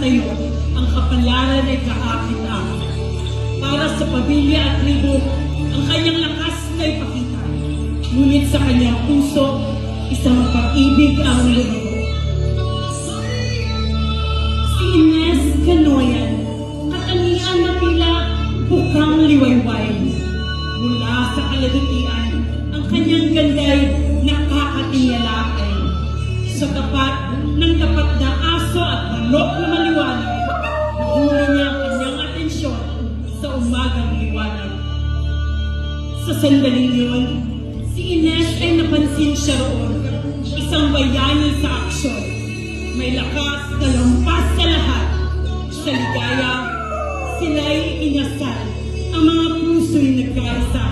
sa'yo ang kapalaran ay kaakit-akit. Para sa pamilya at tribo, ang kanyang lakas na ipakita. Ngunit sa kanyang puso, isang pag-ibig ang lumago. Si Ines Canoyan, katangian na tila bukang liwayway. Mula sa kalagitian, ang kanyang ganda'y nakakatingalaay. Sa tapat ng tapat na aso at manok na maliwanag, nahuli niya ang kanyang atensyon sa umagang liwanag. Sa sandaling yun, si Ines ay napansin siya roon, isang bayani sa aksyon. May lakas na lampas sa lahat. Sa ligaya, sila'y inasal. Ang mga puso'y nagkaisa.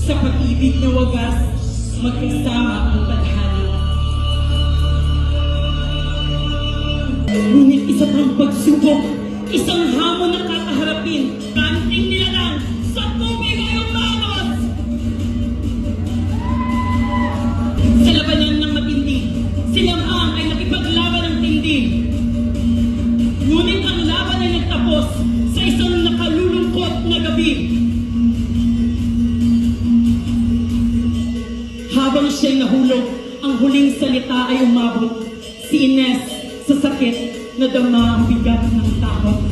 Sa pag-ibig na wagas, magkasama ang tadhana. Ngunit isa pang pagsubok, isang hamon na kakaharapin. Kanting nila lang, sa tubig ay umanos! Sa labanan ng matindi, silang ay nakipaglaban ng tindi. Ngunit ang laban ay nagtapos sa isang nakalulungkot na gabi. Habang siya'y nahulog, ang huling salita ay umabot. Si Ines sa sakit na dama ang bigat ng tao.